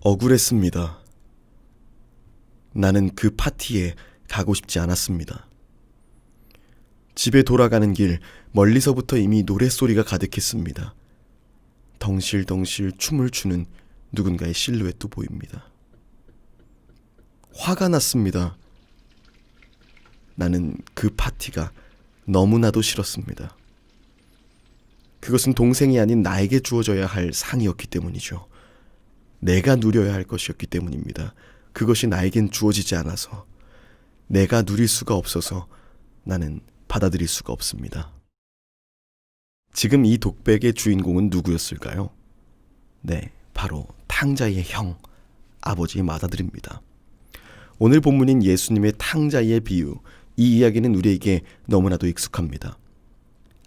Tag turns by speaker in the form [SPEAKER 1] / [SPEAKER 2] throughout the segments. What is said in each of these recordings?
[SPEAKER 1] 억울했습니다. 나는 그 파티에 가고 싶지 않았습니다. 집에 돌아가는 길 멀리서부터 이미 노랫소리가 가득했습니다. 덩실덩실 춤을 추는 누군가의 실루엣도 보입니다. 화가 났습니다. 나는 그 파티가 너무나도 싫었습니다. 그것은 동생이 아닌 나에게 주어져야 할 상이었기 때문이죠. 내가 누려야 할 것이었기 때문입니다. 그것이 나에겐 주어지지 않아서, 내가 누릴 수가 없어서 나는 받아들일 수가 없습니다. 지금 이 독백의 주인공은 누구였을까요? 네, 바로 탕자이의 형, 아버지 마다들입니다. 오늘 본문인 예수님의 탕자이의 비유, 이 이야기는 우리에게 너무나도 익숙합니다.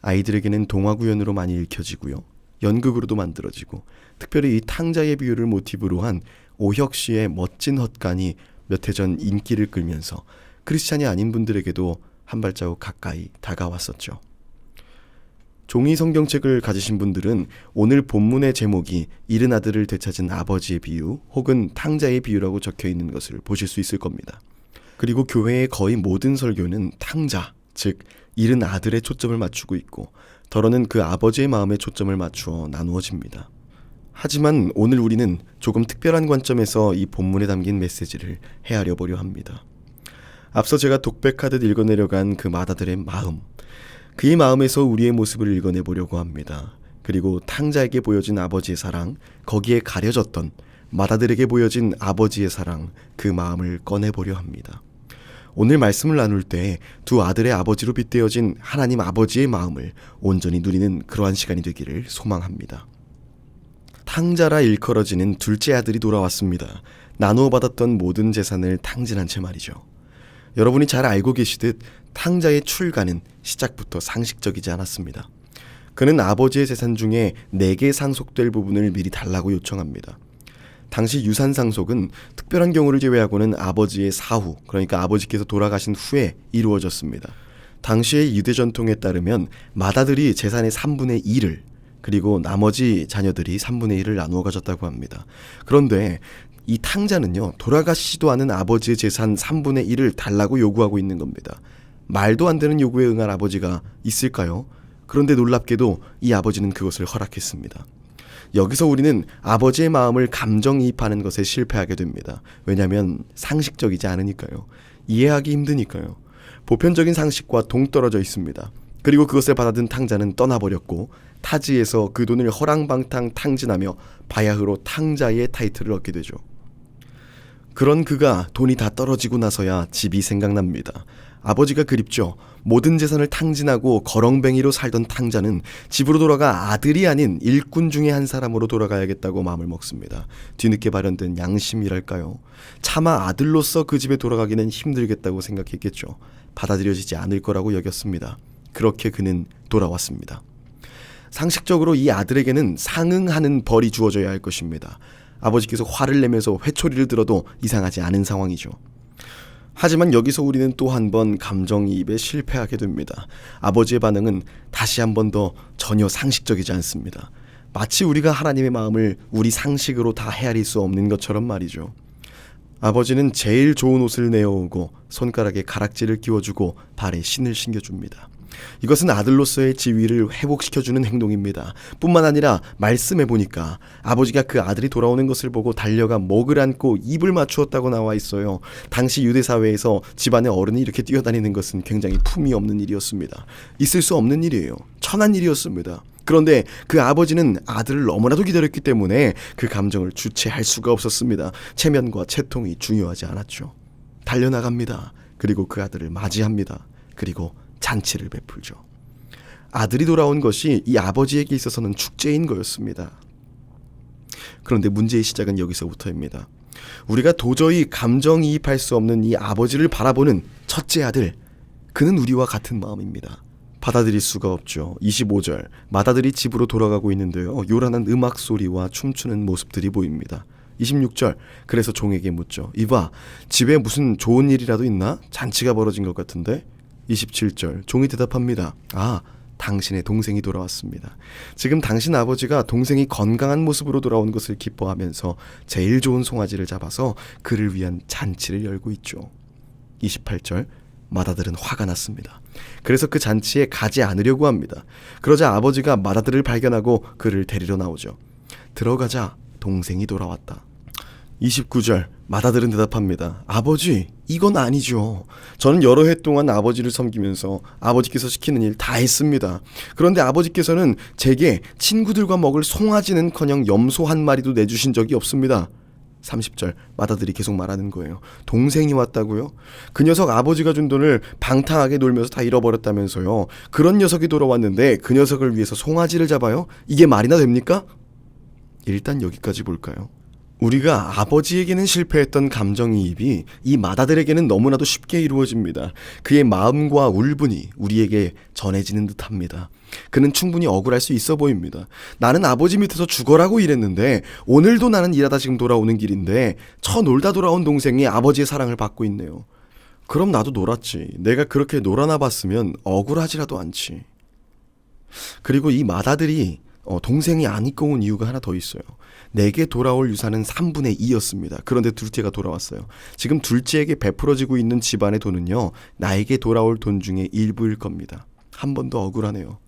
[SPEAKER 1] 아이들에게는 동화구연으로 많이 읽혀지고요, 연극으로도 만들어지고, 특별히 이 탕자의 비유를 모티브로 한 오혁 씨의 멋진 헛간이 몇 해 전 인기를 끌면서 크리스찬이 아닌 분들에게도 한 발자국 가까이 다가왔었죠. 종이 성경책을 가지신 분들은 오늘 본문의 제목이 잃은 아들을 되찾은 아버지의 비유 혹은 탕자의 비유라고 적혀 있는 것을 보실 수 있을 겁니다. 그리고 교회의 거의 모든 설교는 탕자, 즉 잃은 아들에 초점을 맞추고 있고, 더러는 그 아버지의 마음에 초점을 맞추어 나누어집니다. 하지만 오늘 우리는 조금 특별한 관점에서 이 본문에 담긴 메시지를 헤아려 보려 합니다. 앞서 제가 독백하듯 읽어내려간 그 마다들의 마음, 그의 마음에서 우리의 모습을 읽어내 보려고 합니다. 그리고 탕자에게 보여진 아버지의 사랑, 거기에 가려졌던 마다들에게 보여진 아버지의 사랑, 그 마음을 꺼내보려 합니다. 오늘 말씀을 나눌 때 두 아들의 아버지로 빗대어진 하나님 아버지의 마음을 온전히 누리는 그러한 시간이 되기를 소망합니다. 탕자라 일컬어지는 둘째 아들이 돌아왔습니다. 나누어 받았던 모든 재산을 탕진한 채 말이죠. 여러분이 잘 알고 계시듯 탕자의 출가는 시작부터 상식적이지 않았습니다. 그는 아버지의 재산 중에 4개 상속될 부분을 미리 달라고 요청합니다. 당시 유산 상속은 특별한 경우를 제외하고는 아버지의 사후, 그러니까 아버지께서 돌아가신 후에 이루어졌습니다. 당시의 유대 전통에 따르면 맏아들이 재산의 3분의 1을, 그리고 나머지 자녀들이 3분의 1을 나누어 가졌다고 합니다. 그런데 이 탕자는요, 돌아가시지도 않은 아버지의 재산 3분의 1을 달라고 요구하고 있는 겁니다. 말도 안 되는 요구에 응할 아버지가 있을까요? 그런데 놀랍게도 이 아버지는 그것을 허락했습니다. 여기서 우리는 아버지의 마음을 감정이입하는 것에 실패하게 됩니다. 왜냐하면 상식적이지 않으니까요. 이해하기 힘드니까요. 보편적인 상식과 동떨어져 있습니다. 그리고 그것을 받아든 탕자는 떠나버렸고, 타지에서 그 돈을 허랑방탕 탕진하며 바야흐로 탕자의 타이틀을 얻게 되죠. 그런 그가 돈이 다 떨어지고 나서야 집이 생각납니다. 아버지가 그립죠. 모든 재산을 탕진하고 거렁뱅이로 살던 탕자는 집으로 돌아가 아들이 아닌 일꾼 중에 한 사람으로 돌아가야겠다고 마음을 먹습니다. 뒤늦게 발현된 양심이랄까요. 차마 아들로서 그 집에 돌아가기는 힘들겠다고 생각했겠죠. 받아들여지지 않을 거라고 여겼습니다. 그렇게 그는 돌아왔습니다. 상식적으로 이 아들에게는 상응하는 벌이 주어져야 할 것입니다. 아버지께서 화를 내면서 회초리를 들어도 이상하지 않은 상황이죠. 하지만 여기서 우리는 또 한 번 감정이입에 실패하게 됩니다. 아버지의 반응은 다시 한 번 더 전혀 상식적이지 않습니다. 마치 우리가 하나님의 마음을 우리 상식으로 다 헤아릴 수 없는 것처럼 말이죠. 아버지는 제일 좋은 옷을 내어오고 손가락에 가락지를 끼워주고 발에 신을 신겨줍니다. 이것은 아들로서의 지위를 회복시켜주는 행동입니다. 뿐만 아니라 말씀해보니까 아버지가 그 아들이 돌아오는 것을 보고 달려가 목을 안고 입을 맞추었다고 나와 있어요. 당시 유대사회에서 집안의 어른이 이렇게 뛰어다니는 것은 굉장히 품위 없는 일이었습니다. 있을 수 없는 일이에요. 천한 일이었습니다. 그런데 그 아버지는 아들을 너무나도 기다렸기 때문에 그 감정을 주체할 수가 없었습니다. 체면과 채통이 중요하지 않았죠. 달려나갑니다. 그리고 그 아들을 맞이합니다. 그리고 잔치를 베풀죠. 아들이 돌아온 것이 이 아버지에게 있어서는 축제인 거였습니다. 그런데 문제의 시작은 여기서부터입니다. 우리가 도저히 감정이입할 수 없는 이 아버지를 바라보는 첫째 아들, 그는 우리와 같은 마음입니다. 받아들일 수가 없죠. 25절, 맏아들이 집으로 돌아가고 있는데요, 요란한 음악 소리와 춤추는 모습들이 보입니다. 26절, 그래서 종에게 묻죠. 이봐, 집에 무슨 좋은 일이라도 있나? 잔치가 벌어진 것 같은데? 27절, 종이 대답합니다. 아, 당신의 동생이 돌아왔습니다. 지금 당신 아버지가 동생이 건강한 모습으로 돌아온 것을 기뻐하면서 제일 좋은 송아지를 잡아서 그를 위한 잔치를 열고 있죠. 28절, 맏아들은 화가 났습니다. 그래서 그 잔치에 가지 않으려고 합니다. 그러자 아버지가 맏아들을 발견하고 그를 데리러 나오죠. 들어가자 동생이 돌아왔다. 29절, 맏아들은 대답합니다. 아버지, 이건 아니죠. 저는 여러 해 동안 아버지를 섬기면서 아버지께서 시키는 일 다 했습니다. 그런데 아버지께서는 제게 친구들과 먹을 송아지는커녕 염소 한 마리도 내주신 적이 없습니다. 30절, 맏아들이 계속 말하는 거예요. 동생이 왔다고요? 그 녀석 아버지가 준 돈을 방탕하게 놀면서 다 잃어버렸다면서요. 그런 녀석이 돌아왔는데 그 녀석을 위해서 송아지를 잡아요? 이게 말이나 됩니까? 일단 여기까지 볼까요? 우리가 아버지에게는 실패했던 감정이입이 이 맏아들에게는 너무나도 쉽게 이루어집니다. 그의 마음과 울분이 우리에게 전해지는 듯합니다. 그는 충분히 억울할 수 있어 보입니다. 나는 아버지 밑에서 죽어라고 일했는데 오늘도 나는 일하다 지금 돌아오는 길인데 쳐놀다 돌아온 동생이 아버지의 사랑을 받고 있네요. 그럼 나도 놀았지. 내가 그렇게 놀아나 봤으면 억울하지라도 않지. 그리고 이 맏아들이 동생이 안 입고 온 이유가 하나 더 있어요. 내게 돌아올 유산은 3분의 2였습니다. 그런데 둘째가 돌아왔어요. 지금 둘째에게 베풀어지고 있는 집안의 돈은요, 나에게 돌아올 돈 중에 일부일 겁니다. 한 번 더 억울하네요.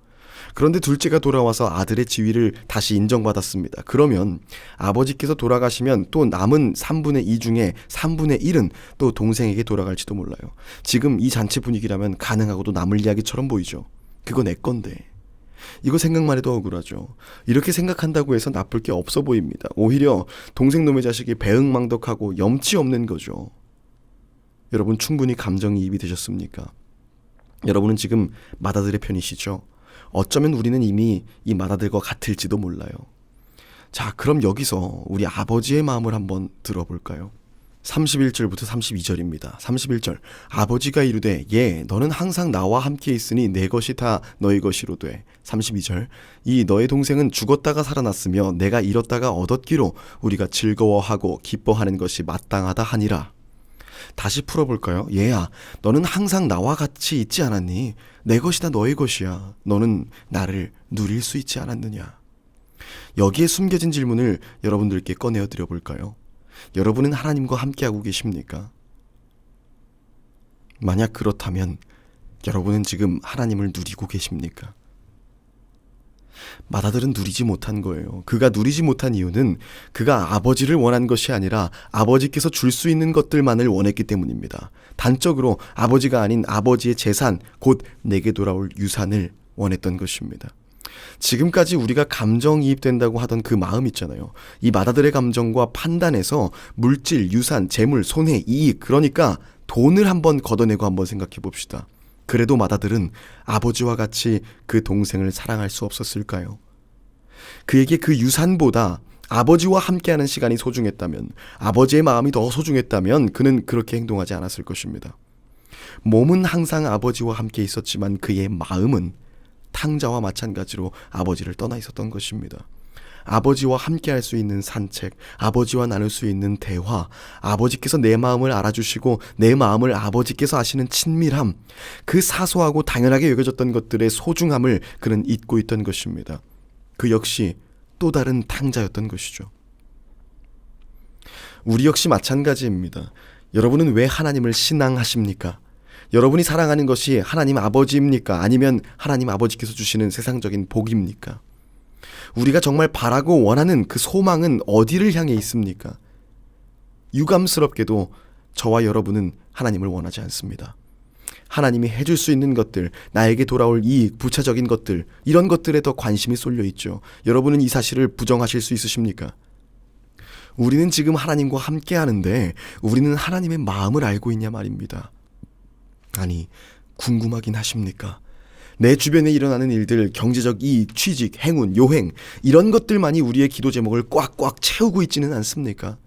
[SPEAKER 1] 그런데 둘째가 돌아와서 아들의 지위를 다시 인정받았습니다. 그러면 아버지께서 돌아가시면 또 남은 3분의 2 중에 3분의 1은 또 동생에게 돌아갈지도 몰라요. 지금 이 잔치 분위기라면 가능하고도 남을 이야기처럼 보이죠. 그거 내 건데. 이거 생각만 해도 억울하죠. 이렇게 생각한다고 해서 나쁠 게 없어 보입니다. 오히려 동생 놈의 자식이 배응망덕하고 염치 없는 거죠. 여러분 충분히 감정이입이 되셨습니까? 여러분은 지금 맏아들의 편이시죠? 어쩌면 우리는 이미 이 맏아들과 같을지도 몰라요. 자, 그럼 여기서 우리 아버지의 마음을 한번 들어볼까요? 31절부터 32절입니다. 31절, 아버지가 이르되 예 너는 항상 나와 함께 있으니 내 것이 다 너의 것이로되. 32절, 이 너의 동생은 죽었다가 살아났으며 내가 잃었다가 얻었기로 우리가 즐거워하고 기뻐하는 것이 마땅하다 하니라. 다시 풀어볼까요? 얘야, 너는 항상 나와 같이 있지 않았니? 내 것이 다 너의 것이야. 너는 나를 누릴 수 있지 않았느냐? 여기에 숨겨진 질문을 여러분들께 꺼내어 드려볼까요? 여러분은 하나님과 함께하고 계십니까? 만약 그렇다면 여러분은 지금 하나님을 누리고 계십니까? 맏아들은 누리지 못한 거예요. 그가 누리지 못한 이유는 그가 아버지를 원한 것이 아니라 아버지께서 줄 수 있는 것들만을 원했기 때문입니다. 단적으로 아버지가 아닌 아버지의 재산, 곧 내게 돌아올 유산을 원했던 것입니다. 지금까지 우리가 감정이입된다고 하던 그 마음 있잖아요. 이 맏아들의 감정과 판단에서 물질, 유산, 재물, 손해, 이익, 그러니까 돈을 한번 걷어내고 한번 생각해 봅시다. 그래도 맏아들은 아버지와 같이 그 동생을 사랑할 수 없었을까요? 그에게 그 유산보다 아버지와 함께하는 시간이 소중했다면, 아버지의 마음이 더 소중했다면 그는 그렇게 행동하지 않았을 것입니다. 몸은 항상 아버지와 함께 있었지만 그의 마음은 탕자와 마찬가지로 아버지를 떠나 있었던 것입니다. 아버지와 함께 할 수 있는 산책, 아버지와 나눌 수 있는 대화, 아버지께서 내 마음을 알아주시고 내 마음을 아버지께서 아시는 친밀함, 그 사소하고 당연하게 여겨졌던 것들의 소중함을 그는 잊고 있던 것입니다. 그 역시 또 다른 탕자였던 것이죠. 우리 역시 마찬가지입니다. 여러분은 왜 하나님을 신앙하십니까? 여러분이 사랑하는 것이 하나님 아버지입니까? 아니면 하나님 아버지께서 주시는 세상적인 복입니까? 우리가 정말 바라고 원하는 그 소망은 어디를 향해 있습니까? 유감스럽게도 저와 여러분은 하나님을 원하지 않습니다. 하나님이 해줄 수 있는 것들, 나에게 돌아올 이익, 부차적인 것들, 이런 것들에 더 관심이 쏠려 있죠. 여러분은 이 사실을 부정하실 수 있으십니까? 우리는 지금 하나님과 함께 하는데 우리는 하나님의 마음을 알고 있냐 말입니다. 아니, 궁금하긴 하십니까? 내 주변에 일어나는 일들, 경제적 이익, 취직, 행운, 요행, 이런 것들만이 우리의 기도 제목을 꽉꽉 채우고 있지는 않습니까?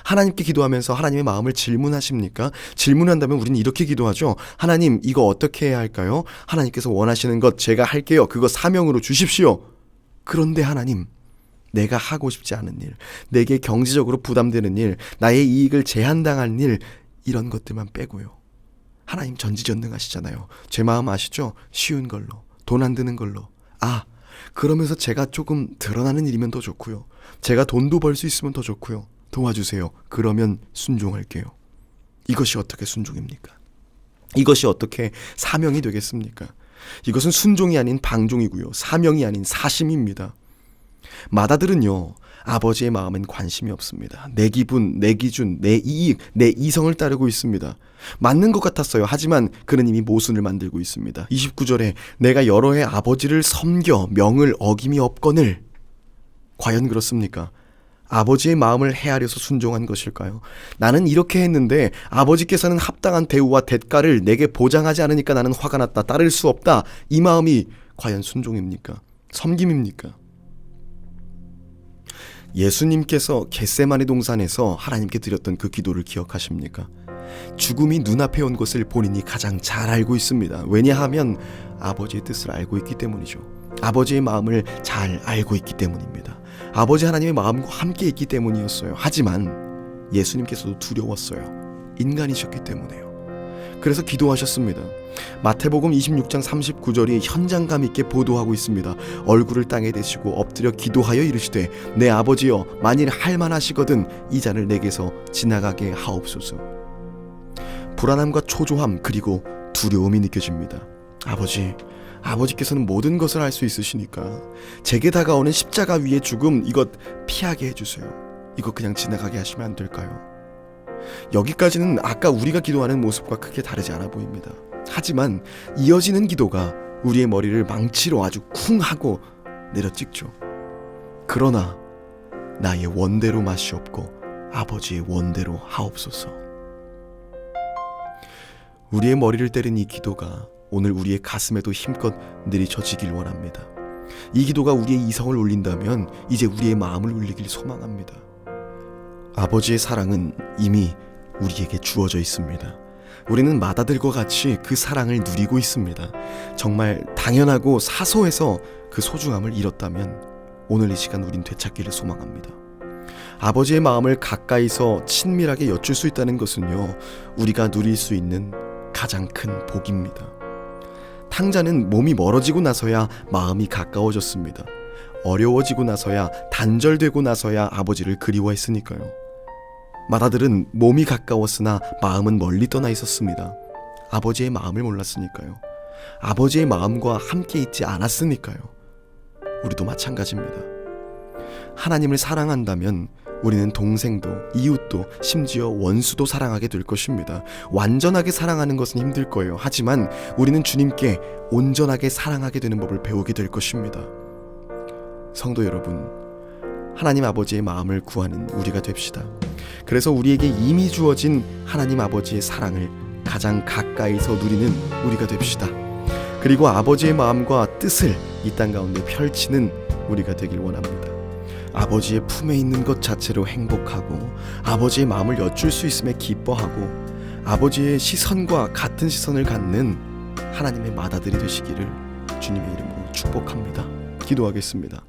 [SPEAKER 1] 하나님께 기도하면서 하나님의 마음을 질문하십니까? 질문한다면 우리는 이렇게 기도하죠. 하나님, 이거 어떻게 해야 할까요? 하나님께서 원하시는 것 제가 할게요. 그거 사명으로 주십시오. 그런데 하나님, 내가 하고 싶지 않은 일, 내게 경제적으로 부담되는 일, 나의 이익을 제한당할 일, 이런 것들만 빼고요. 하나님 전지전능하시잖아요. 제 마음 아시죠? 쉬운 걸로, 돈 안 드는 걸로. 그러면서 제가 조금 드러나는 일이면 더 좋고요. 제가 돈도 벌 수 있으면 더 좋고요. 도와주세요. 그러면 순종할게요. 이것이 어떻게 순종입니까? 이것이 어떻게 사명이 되겠습니까? 이것은 순종이 아닌 방종이고요. 사명이 아닌 사심입니다. 마다들은요, 아버지의 마음엔 관심이 없습니다. 내 기분, 내 기준, 내 이익, 내 이성을 따르고 있습니다. 맞는 것 같았어요. 하지만 그는 이미 모순을 만들고 있습니다. 29절에 내가 여러 해 아버지를 섬겨 명을 어김이 없거늘. 과연 그렇습니까? 아버지의 마음을 헤아려서 순종한 것일까요? 나는 이렇게 했는데 아버지께서는 합당한 대우와 대가를 내게 보장하지 않으니까 나는 화가 났다. 따를 수 없다. 이 마음이 과연 순종입니까? 섬김입니까? 예수님께서 겟세마네 동산에서 하나님께 드렸던 그 기도를 기억하십니까? 죽음이 눈앞에 온 것을 본인이 가장 잘 알고 있습니다. 왜냐하면 아버지의 뜻을 알고 있기 때문이죠. 아버지의 마음을 잘 알고 있기 때문입니다. 아버지 하나님의 마음과 함께 있기 때문이었어요. 하지만 예수님께서도 두려웠어요. 인간이셨기 때문에요. 그래서 기도하셨습니다. 마태복음 26장 39절이 현장감 있게 보도하고 있습니다. 얼굴을 땅에 대시고 엎드려 기도하여 이르시되 내 아버지여 만일 할만하시거든 이 잔을 내게서 지나가게 하옵소서. 불안함과 초조함 그리고 두려움이 느껴집니다. 아버지께서는 모든 것을 할 수 있으시니까 제게 다가오는 십자가 위의 죽음 이것 피하게 해주세요. 이거 그냥 지나가게 하시면 안 될까요? 여기까지는 아까 우리가 기도하는 모습과 크게 다르지 않아 보입니다. 하지만 이어지는 기도가 우리의 머리를 망치로 아주 쿵 하고 내려찍죠. 그러나 나의 원대로 마시옵고 아버지의 원대로 하옵소서. 우리의 머리를 때린 이 기도가 오늘 우리의 가슴에도 힘껏 내리쳐지길 원합니다. 이 기도가 우리의 이성을 울린다면 이제 우리의 마음을 울리길 소망합니다. 아버지의 사랑은 이미 우리에게 주어져 있습니다. 우리는 마다들과 같이 그 사랑을 누리고 있습니다. 정말 당연하고 사소해서 그 소중함을 잃었다면 오늘 이 시간 우린 되찾기를 소망합니다. 아버지의 마음을 가까이서 친밀하게 여쭐 수 있다는 것은요, 우리가 누릴 수 있는 가장 큰 복입니다. 탕자는 몸이 멀어지고 나서야 마음이 가까워졌습니다. 어려워지고 나서야, 단절되고 나서야 아버지를 그리워했으니까요. 마다들은 몸이 가까웠으나 마음은 멀리 떠나 있었습니다. 아버지의 마음을 몰랐으니까요. 아버지의 마음과 함께 있지 않았으니까요. 우리도 마찬가지입니다. 하나님을 사랑한다면 우리는 동생도, 이웃도, 심지어 원수도 사랑하게 될 것입니다. 완전하게 사랑하는 것은 힘들 거예요. 하지만 우리는 주님께 온전하게 사랑하게 되는 법을 배우게 될 것입니다. 성도 여러분, 하나님 아버지의 마음을 구하는 우리가 됩시다. 그래서 우리에게 이미 주어진 하나님 아버지의 사랑을 가장 가까이서 누리는 우리가 됩시다. 그리고 아버지의 마음과 뜻을 이 땅 가운데 펼치는 우리가 되길 원합니다. 아버지의 품에 있는 것 자체로 행복하고 아버지의 마음을 여쭐 수 있음에 기뻐하고 아버지의 시선과 같은 시선을 갖는 하나님의 맏아들이 되시기를 주님의 이름으로 축복합니다. 기도하겠습니다.